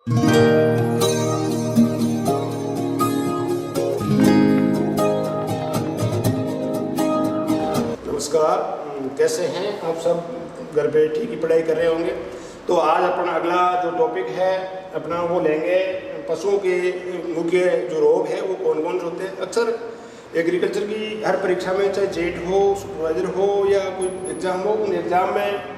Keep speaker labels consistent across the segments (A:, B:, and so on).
A: नमस्कार, कैसे हैं आप सब। घर बैठी की पढ़ाई कर रहे होंगे। तो आज अपना अगला जो टॉपिक है अपना वो लेंगे पशुओं के मुख्य जो रोग है वो कौन कौन से होते हैं। अक्सर एग्रीकल्चर की हर परीक्षा में, चाहे जेट हो, सुपरवाइजर हो या कोई एग्ज़ाम हो, उन एग्ज़ाम में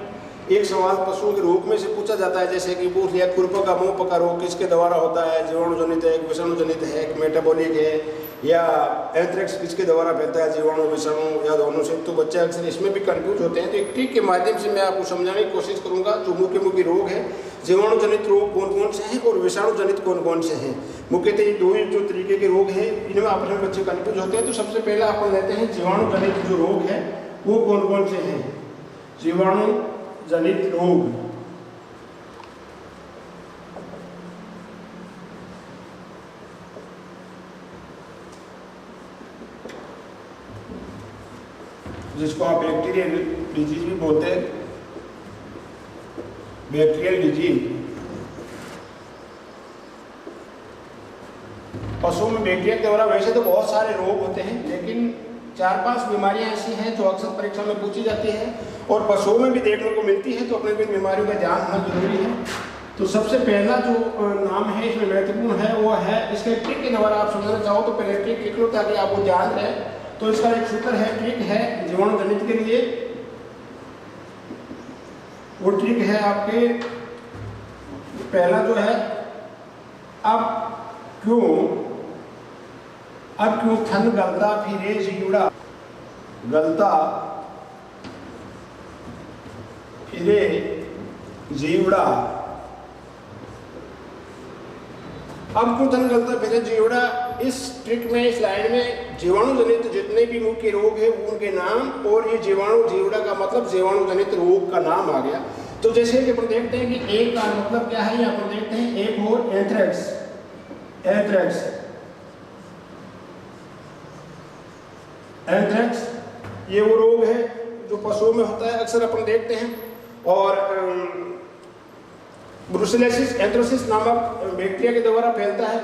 A: एक सवाल पशुओं के रोग में से पूछा जाता है। जैसे कि पूछ लिया खुरपका मुंह पका रोग किसके द्वारा होता है, जीवाणु जनित है, विषाणु जनित है, मेटाबॉलिक है, या एंथ्रेक्स किसके द्वारा फैलता है, जीवाणु विषाणु या दोनों से। तो बच्चे अक्सर इसमें भी कंफ्यूज होते हैं। तो एक ट्रिक के माध्यम से मैं आपको समझाने की कोशिश करूंगा जो मुख्य रोग है, जीवाणु जनित रोग कौन कौन से हैं और विषाणु जनित कौन कौन से हैं। मुख्यतः ये दो ही जो तरीके के रोग हैं इनमें आपस में बच्चे कंफ्यूज होते हैं। तो सबसे पहला अपन लेते हैं जीवाणु जनित जो रोग है वो कौन कौन से हैं। जीवाणु जनित रोग जिसको आप बैक्टीरियल डिजीज भी बोलते हैं, बैक्टीरियल डिजीज। पशुओं में बैक्टीरिया के द्वारा वैसे तो बहुत सारे रोग होते हैं, लेकिन 4-5 बीमारियां ऐसी हैं जो अक्सर परीक्षा में पूछी जाती है और पशुओं में भी देखने को मिलती है। तो अपने इन बीमारियों का ध्यान होना जरूरी है। तो सबसे पहला जो नाम है इसमें महत्वपूर्ण है वो है, इसके ट्रिक के द्वारा आप समझना चाहो तो पहले ट्रिक लिख लो ताकि आपको ध्यान रहे। तो इसका एक सूत्र है, ट्रिक है जीवाणु जनित के लिए। वो ट्रिक है आपके पहला जो है, अब क्यों थन गलता फिरे जीवड़ा, गलता फिरे जीवड़ा। अब क्यों थन गलता फिरे जीवड़ा, इस ट्रिक में, इस लाइन में जीवाणु जनित जितने भी मुख्य रोग है उनके नाम और ये जीवाणु जीवड़ा का मतलब जीवाणु जनित रोग का नाम आ गया। तो जैसे कि अपन देखते हैं कि एक का मतलब क्या है, यहाँ पर देखते हैं एक और एंथ्रेक्स। एंथ्रेक्स ये वो रोग है जो पशुओं में होता है, अक्सर अपन देखते हैं। और ब्रुसेलोसिस एंथ्रेसिस नामक बैक्टीरिया के द्वारा फैलता है।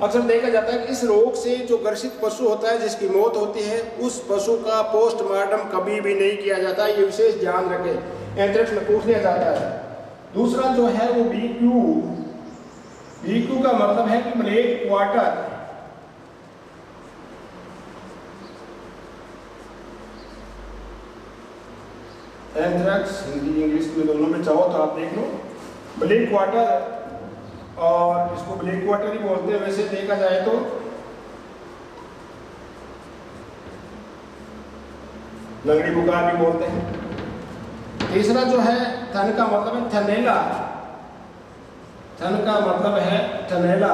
A: अक्सर देखा जाता है कि इस रोग से जो ग्रसित पशु होता है, जिसकी मौत होती है, उस पशु का पोस्टमार्टम कभी भी नहीं किया जाता। ये विशेष ध्यान रखें, एंथ्रेक्स में पूछ लिया जाता है। दूसरा जो है वो BQ का मतलब है कि black water. Anthrax Hindi English में दोनों में चाहो तो आप देख लो। ब्लैक वाटर, और इसको ब्लैक वाटर ही बोलते हैं वैसे देखा जाए तो। लंगड़ी बुखार भी बोलते हैं। तीसरा जो है थन का मतलब है थनैला। थन का मतलब है थनैला,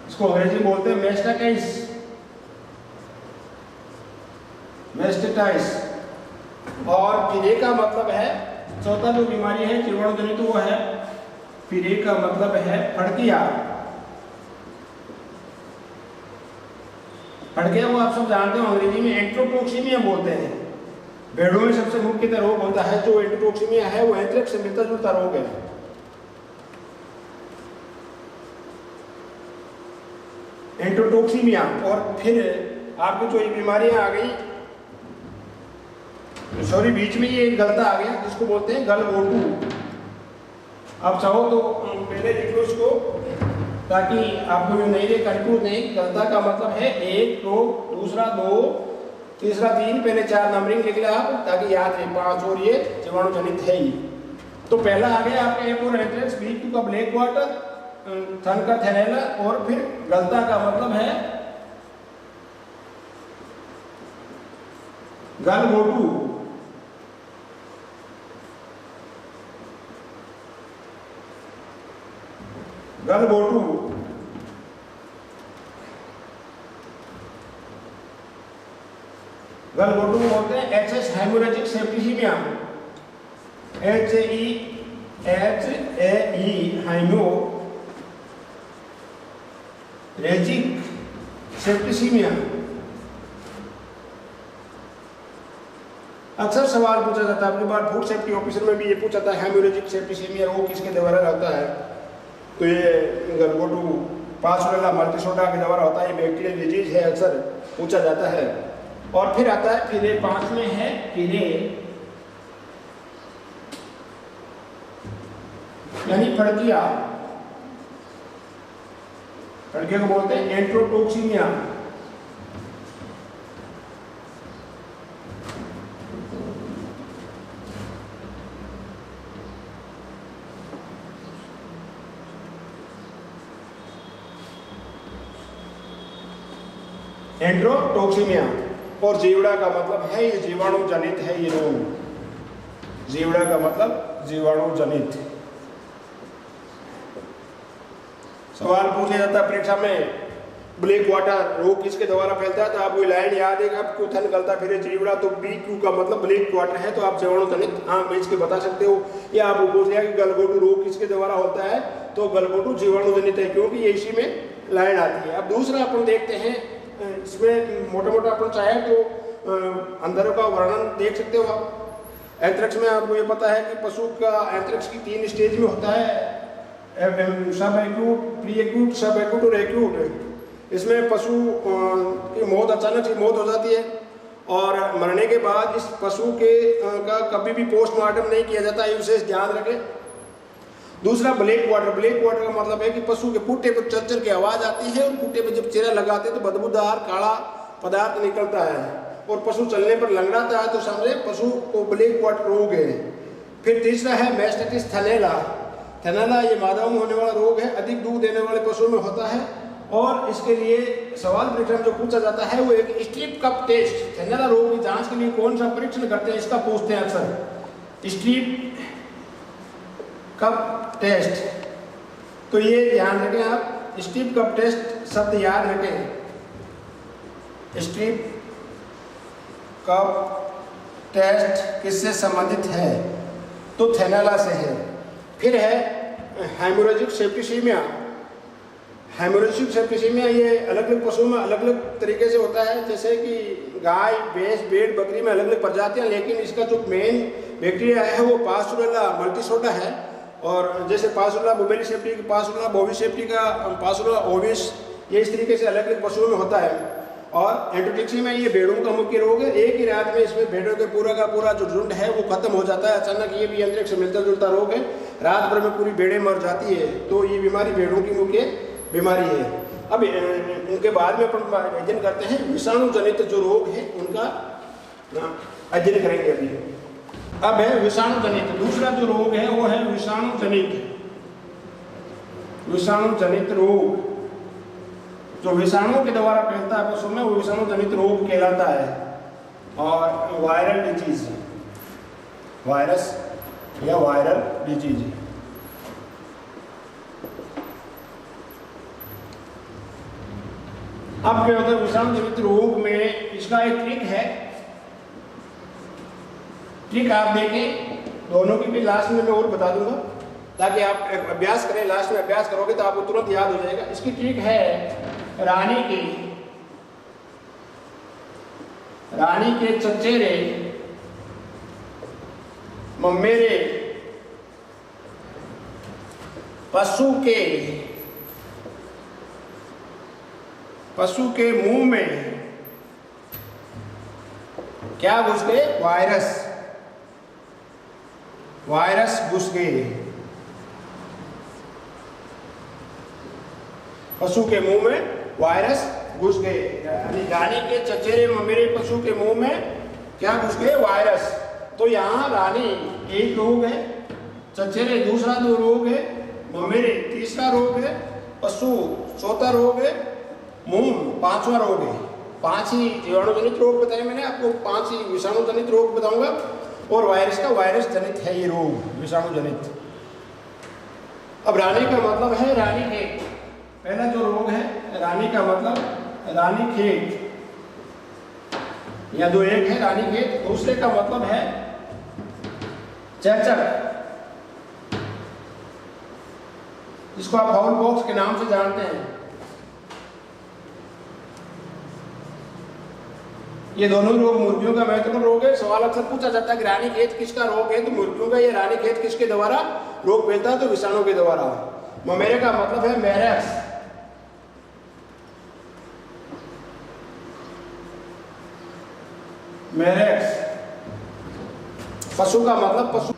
A: इसको अंग्रेजी में बोलते हैं मेस्टेटाइस। और फिरे का मतलब है, चौथा जो बीमारी है जीवाणु जनित वो है फिरे का मतलब है फड़किया। फड़किया वो आप सब जानते हो, अंग्रेजी में एंट्रोटॉक्सिमिया बोलते हैं। भेड़ों में सबसे मुख्य रोग होता है जो एंट्रोटॉक्सिमिया है, वो एंथ्रेक्स से मिलता जुलता रोग है। एंट्रोटॉक्सिमिया। और फिर आपको जो ये बीमारियां आ गई, सॉरी बीच में ये गलता आ गया जिसको बोलते हैं गलघोटू। आप चाहो तो पहले लिख लो इसको ताकि आपको ये नहीं रहे कंफ्यूज नहीं। गलता का मतलब है 1, 2, दूसरा 2, तीसरा 3, पहले 4 नंबरिंग लिख लिया आप ताकि याद रहे 5, और ये जीवाणु जनित है ही। तो पहला आ गया आपका एक और एंथ्रेक्स, BQ का ब्लैक वाटर, थन का थनैला, और फिर गलता का मतलब है गलघोटू। गलघोटू बोलते हैं एक्सेस haemorrhagic septicaemia. HAE haemorrhagic septicaemia. अक्सर सवाल पूछा जाता है, अपनी बार फूड सेफ्टी ऑफिसर में भी ये पूछा था, हेमोरेजिक सेप्टिसेमिया रोग किसके द्वारा होता है? तो ये गलघोटू पासुरेला मल्टीसोडा के द्वारा होता है, ये बैक्टीरियल डिजीज है, अक्सर पूछा जाता है। और फिर आता है फिरे, 5 में है फिरे यानी फड़किया, फड़किया को बोलते हैं एंट्रोटॉक्सीमिया। एंट्रोटॉक्सीमिया। और जीवड़ा का मतलब है ये जीवाणु जनित है ये रोग। जीवड़ा का मतलब जीवाणु जनित। सवाल पूछा जाता है परीक्षा में, ब्लैक वाटर रोग किसके द्वारा फैलता है? तो आपको लाइन याद है, आपको थन गलता फिर जीवड़ा, तो BQ का मतलब ब्लैक वाटर है, तो आप जीवाणु जनित बेच के बता सकते हो। या आपको पूछ लिया कि गलघोटू रोग किसके द्वारा होता है, तो गलघोटू जीवाणु जनित है, क्योंकि ये इसी में लाइन आती है। अब दूसरा अपन देखते हैं, इसमें मोटा मोटा अपन चाहे तो अंदर का वर्णन देख सकते हो आप। एंथ्रेक्स में आपको ये पता है कि पशु का एंथ्रेक्स की 3 स्टेज में होता है, सब एक्यूट, प्री एक्यूट, सब एक्यूट और एक्यूट। इसमें पशु की मौत, अचानक से मौत हो जाती है और मरने के बाद इस पशु के का कभी भी पोस्टमार्टम नहीं किया जाता, ये विशेष ध्यान रखें। दूसरा ब्लैक वाटर। ब्लैक वाटर का मतलब है कि पशु के पुट्टे पर चरचर की आवाज़ आती है और पुट्टे पर जब चेहरा लगाते हैं तो बदबूदार काला पदार्थ निकलता है और पशु चलने पर लंगड़ाता है, तो समझे पशु को ब्लैक वाटर रोग है। फिर तीसरा है मैस्टाइटिस थनैला। थनैला ये मादाओं में होने वाला रोग है, अधिक दूध देने वाले पशुओं में होता है। और इसके लिए सवाल परीक्षा में जो पूछा जाता है वो एक स्ट्रिप कप टेस्ट। थनैला रोग की जांच के लिए कौन सा परीक्षण करते हैं, इसका पूछते हैं अक्सर, स्ट्रिप कप टेस्ट। तो ये ध्यान रखें आप, स्ट्रिप कप टेस्ट शब्द याद रखें। स्ट्रिप कप टेस्ट किससे संबंधित है, तो थनैला से है। फिर है हेमोरेजिक सेप्टिसेमिया। हेमोरेजिक सेप्टिसेमिया ये अलग अलग पशुओं में अलग अलग तरीके से होता है, जैसे कि गाय, भैंस, भेड़, बकरी में अलग अलग प्रजातियां, लेकिन इसका जो मेन बैक्टीरिया है वो पासुरेला मल्टीसोडा है। और जैसे पासुरेला बुबेली सेप्टिक, पासुरेला बोवी सेप्टिका, पासुरेला ओविस, ये इस तरीके से अलग अलग पशुओं में होता है। और एंट्रोटॉक्सीमिया ये भेड़ों का मुख्य रोग है। एक ही रात में इसमें भेड़ों के पूरा का पूरा जो झुंड है वो खत्म हो जाता है अचानक। ये भी अंतरिक्ष से मिलता जुलता रोग है, रात भर में पूरी भेड़ें मर जाती है। तो ये बीमारी भेड़ों की मुख्य बीमारी है। अब उनके बाद में अपन अध्ययन करते हैं विषाणु जनित जो रोग है उनका अध्ययन करेंगे अभी। अब है विषाणु जनित। दूसरा जो रोग है वो है विषाणु जनित। विषाणु जनित रोग जो विषाणु के द्वारा फैलता है पशु में, वो विषाणु जनित रोग कहलाता है। और वायरल डिजीज, वायरस या वायरल डिजीज। अब क्या होता है विषाणु जनित रोग में, इसका एक ट्रिक है। ट्रिक आप देखें, दोनों की भी लास्ट में मैं और बता दूंगा ताकि आप अभ्यास करें। लास्ट में अभ्यास करोगे तो आपको तुरंत याद हो जाएगा। इसकी ट्रिक है रानी के चचेरे, ममेरे पशु के मुंह में क्या घुस गए? वायरस घुस गए। पशु के मुंह में वायरस घुस गए। यानी रानी के चचेरे ममेरे पशु के मुंह में क्या घुस गए? वायरस। तो यहाँ रानी एक रोग है, चचेरे दूसरा दो रोग है, ममेरे तीसरा रोग है, पशु चौथा रोग है, मुंह पांचवा रोग है। 5 ही जीवाणु जनित रोग बताए मैंने आपको, 5 ही विषाणु जनित रोग बताऊंगा। और वायरस का वायरस जनित है ये रोग, विषाणु जनित। अब रानी का मतलब है रानी खेत। पहला जो रोग है रानी का मतलब रानी खेत, या दो एक है रानी खेत। दूसरे का मतलब है चेचक, जिसको आप फाउल बॉक्स के नाम से जानते हैं। ये दोनों रोग मुर्गियों का महत्वपूर्ण रोग है। सवाल अक्सर पूछा जाता है कि रानीखेत किसका रोग है, तो मुर्गियों का। ये रानीखेत किसके द्वारा रोग फैलता है, तो विषाणु के द्वारा। ममेरे का मतलब है मैरेक्स। मैरेक्स। पशु का मतलब पशु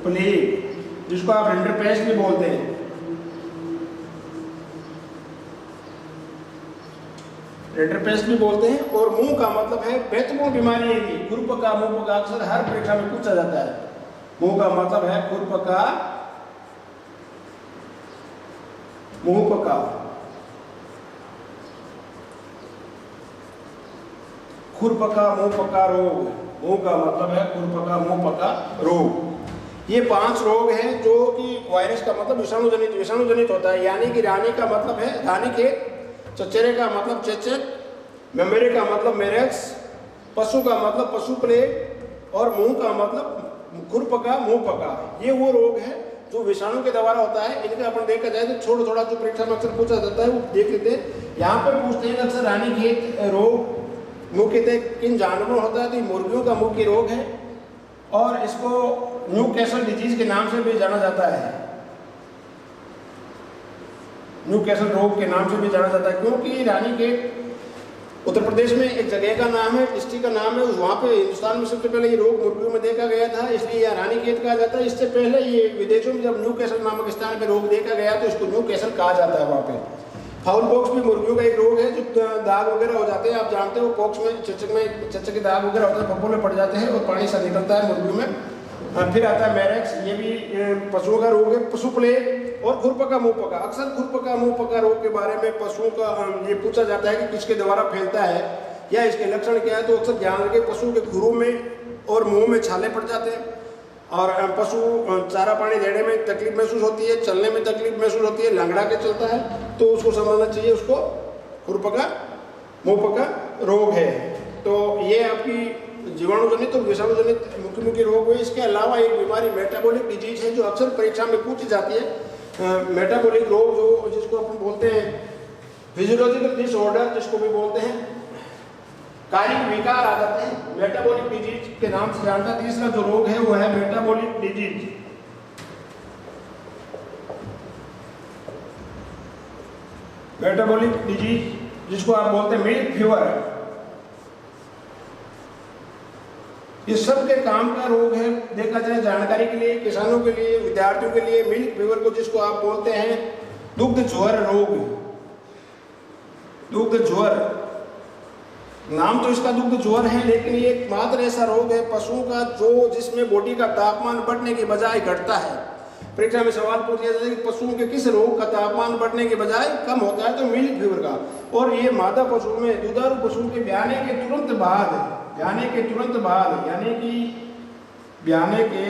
A: प्लेग, जिसको आप रिंडरपेस्ट भी बोलते हैं। रिंडरपेस्ट भी बोलते हैं। और मुंह का मतलब है महत्वपूर्ण बीमारी है ये, खुरपका, मुंहपका। अक्सर हर परीक्षा में पूछा जाता है। मुंह का मतलब है खुरपका, मुंहपका। खुरपका मुंहपका रोग, मुंह का मतलब है खुरपका मुंहपका रोग। ये 5 रोग हैं जो कि वायरस का मतलब विषाणु जनित होता है। यानी कि रानी का मतलब है रानीखेत, चचेरे का मतलब चेचक, मेमेरे का मतलब मेरेक्स, पशु का मतलब पशु प्लेग, और मुंह का मतलब खुरपका मुंहपका। ये वो रोग है जो विषाणु के द्वारा होता है। इनका अपन देखा जाए तो छोटा थोड़ा जो परीक्षा में अक्सर पूछा जाता है वो देख लेते हैं। यहाँ पर पूछते हैं अक्सर रानीखेत रोग मुख्यतः किन जानवरों होता है, तो मुर्गियों का मुख्य रोग है। और इसको न्यूकैसल डिजीज के नाम से भी जाना जाता है। न्यूकैसल रोग के नाम से भी जाना जाता है, क्योंकि रानीखेत उत्तर प्रदेश में एक जगह का नाम है, डिस्ट्रिक्ट का नाम है। वहाँ पे हिंदुस्तान में सबसे पहले ये रोग मुर्गियों में देखा गया था, इसलिए यह रानीखेत कहा जाता है। इससे पहले ये विदेशों में जब न्यूकैसल नामक स्थान पे रोग देखा गया तो इसको न्यूकैसल कहा जाता है। वहाँ पे फाउल पॉक्स भी मुर्गियों का एक रोग है, जो दाग वगैरह हो जाते हैं। आप जानते हो पॉक्स में चच्चे के दाग वगैरह होते हैं, फफोले पड़ जाते हैं और पानी सा निकलता है मुर्गियों में। फिर आता है मैरेक्स, ये भी पशुओं का रोग है। पशु प्लेग और खुरपका मुंहपका। अक्सर खुरपका मुंहपका रोग के बारे में पशुओं का ये पूछा जाता है कि किसके द्वारा फैलता है या इसके लक्षण क्या है, तो अक्सर ध्यान रखें पशु के खुरों में और मुंह में छाले पड़ जाते हैं, और पशु चारा पानी देने में तकलीफ महसूस होती है, चलने में तकलीफ महसूस होती है, लंगड़ा के चलता है, तो उसको समझना चाहिए उसको खुरपका मुंहपका रोग है। तो ये आपकी जीवाणु जनित और विषाणु जनित मुख्य रोग है। इसके अलावा एक बीमारी मेटाबॉलिक डिजीज है जो अक्सर परीक्षा में पूछी जाती है। मेटाबॉलिक रोग जो जिसको अपन बोलते हैं फिजियोलॉजिकल डिसऑर्डर, जिसको भी बोलते हैं कायिक विकार आ जाते हैं, मेटाबॉलिक डिजीज के नाम से जानता है। तीसरा जो रोग है वो है मेटाबॉलिक डिजीज। मेटाबॉलिक डिजीज जिसको आप बोलते हैं मिल्क फीवर। ये सब के काम का रोग है। देखा जाए जानकारी के लिए, किसानों के लिए, विद्यार्थियों के लिए, मिल्क फीवर को जिसको आप बोलते हैं दुग्ध ज्वर रोग। दुग्ध ज्वर नाम तो इसका दुग्ध ज्वर है, लेकिन ये एकमात्र ऐसा रोग है पशुओं का जो जिसमें बॉडी का तापमान बढ़ने के बजाय घटता है। परीक्षा में सवाल पूछा जाता है कि पशुओं के किस रोग का तापमान बढ़ने के बजाय कम होता है, तो मिल्क फीवर का। और ये मादा पशु में, दुधारू पशु के ब्याने के तुरंत बाद यानी कि ब्याने के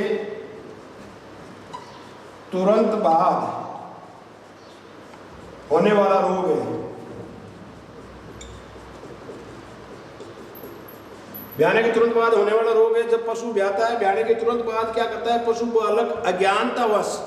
A: तुरंत बाद होने वाला रोग है। ब्याने के तुरंत बाद होने वाला रोग है। जब पशु ब्याता है, ब्याने के तुरंत बाद क्या करता है पशु, बालक अज्ञानतावश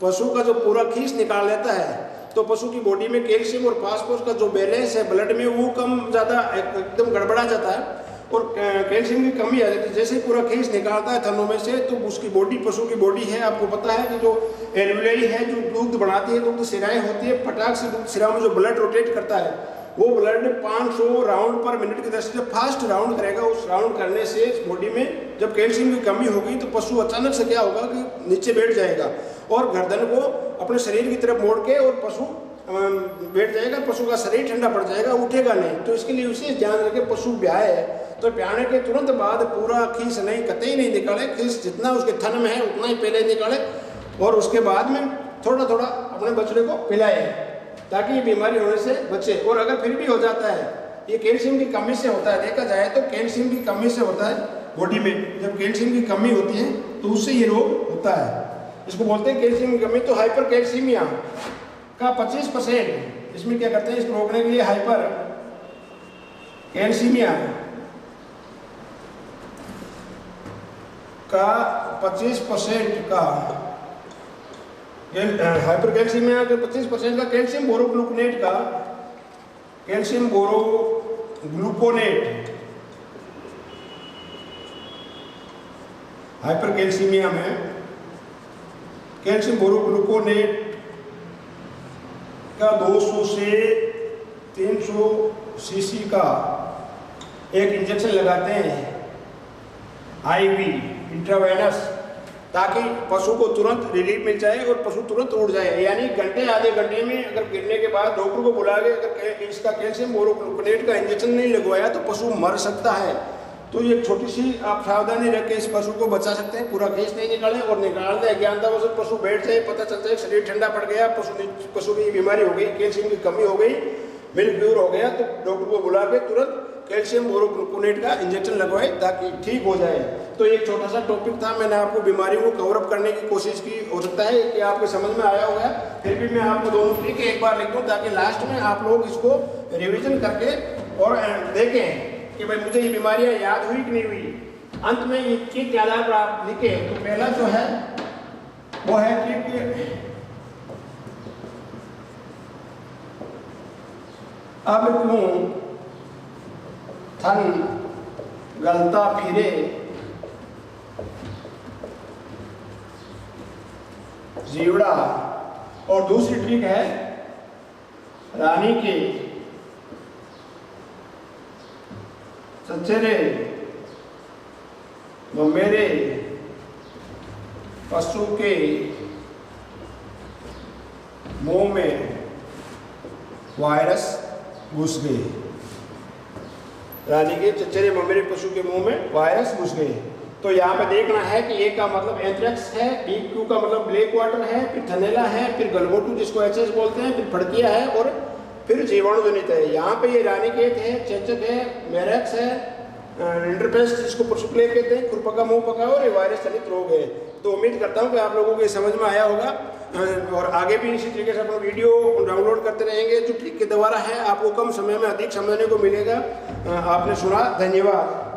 A: पशु का जो पूरा खीस निकाल लेता है, तो पशु की बॉडी में कैल्शियम और फास्फोरस का जो बैलेंस है ब्लड में वो कम ज़्यादा एकदम गड़बड़ा जाता है और कैल्शियम की कमी आ जाती है। जैसे पूरा खीस निकालता है थनों में से, तो उसकी बॉडी, पशु की बॉडी है, आपको पता है कि जो एल्वुलाई है जो दूध बनाती है, दुग्ध शिराएं होती है, फटाक से दुग्ध शिरा में जो ब्लड रोटेट करता है, वो ब्लड 500 राउंड पर मिनट की दृष्टि से फास्ट राउंड करेगा। उस राउंड करने से बॉडी में जब कैल्शियम की कमी होगी तो पशु अचानक से क्या होगा कि नीचे बैठ जाएगा और गर्दन को अपने शरीर की तरफ मोड़ के और पशु बैठ जाएगा। पशु का शरीर ठंडा पड़ जाएगा, उठेगा नहीं। तो इसके लिए विशेष ध्यान रखें, पशु ब्याए है तो ब्याने के तुरंत बाद पूरा खीस नहीं, कतई नहीं निकाले। खीस जितना उसके थन में है उतना ही पहले निकाले और उसके बाद में थोड़ा थोड़ा अपने बछड़े को पिलाए, ताकि ये बीमारी होने से बचे। और अगर फिर भी हो जाता है, ये कैल्शियम की कमी से होता है, देखा जाए तो कैल्शियम की कमी से होता है बॉडी में। जब कैल्शियम की कमी होती है तो उससे ये रोग होता है। इसको बोलते हैं कैल्शियम की कमी। तो हाइपर कैल्शियमिया का 25%, इसमें क्या करते हैं, इसको रोकने के लिए हाइपर कैल्शियमिया का 25% का हाइपरकैल्सीमिया के 25% का कैल्शियम बोरोग्लूकोनेट का कैल्शियम बोरोग्लूकोनेट हाइपरकैल्सीमिया में कैल्शियम बोरोग्लूकोनेट का 200 से 300 सीसी का एक इंजेक्शन लगाते हैं आईवी इंट्रावेनस, ताकि पशु को तुरंत रिलीफ मिल जाए और पशु तुरंत उड़ जाए। यानी घंटे आधे घंटे में अगर गिरने के बाद डॉक्टर को बुला के अगर इसका कैल्शियम बोरोग्लूकोनेट का इंजेक्शन नहीं लगवाया तो पशु मर सकता है। तो ये छोटी सी आप सावधानी रख के इस पशु को बचा सकते हैं। पूरा केस नहीं निकालें और निकालने अज्ञानतावश पशु बैठ जाए, पता चलता है शरीर ठंडा पड़ गया, पशु की बीमारी हो गई, कैल्शियम की कमी हो गई, मिल्क प्योर हो गया, तो डॉक्टर को बुला के तुरंत कैल्शियम बोरोग्लूकोनेट का इंजेक्शन लगवाए ताकि ठीक हो जाए। तो एक छोटा सा टॉपिक था, मैंने आपको बीमारियों को कवर अप करने की कोशिश की। हो सकता है कि आपके समझ में आया होगा, फिर भी मैं आपको दोनों ट्रिक एक बार लिख दूँ ताकि लास्ट में आप लोग इसको रिविजन करके और देखें कि भाई मुझे ये बीमारियां याद हुई कि नहीं हुई। अंत में ये ट्रिक के आधार पर आप लिखें। तो पहला जो है वो है ट्रिक, अब क्यों थन गलता फिरे जीवड़ा। और दूसरी ट्रिक है रानी के चचेरे मेरे पशु के मुंह में वायरस घुस गए। रानी के चचेरे ममेरे पशु के मुंह में वायरस घुस गए। तो यहाँ पे देखना है कि ए का मतलब एंथ्रेक्स है, बी क्यू का मतलब ब्लैक वाटर है, फिर थनेला है, फिर गलगोटू जिसको एचएस बोलते हैं, फिर फड़किया है और फिर जीवाणु जनित है। यहाँ पे ये रानीखेत है, चेचक है, मेरेक्स है, इंटरपेस्ट जिसको पुरसुकले कहते हैं, खुरपका मुंह पका और ये वायरस जनित रोग है। तो उम्मीद करता हूँ कि आप लोगों को ये समझ में आया होगा और आगे भी इसी तरीके से अपना वीडियो डाउनलोड करते रहेंगे जो ट्रिक के द्वारा है आपको कम समय में अधिक समझने को मिलेगा। आपने सुना, धन्यवाद।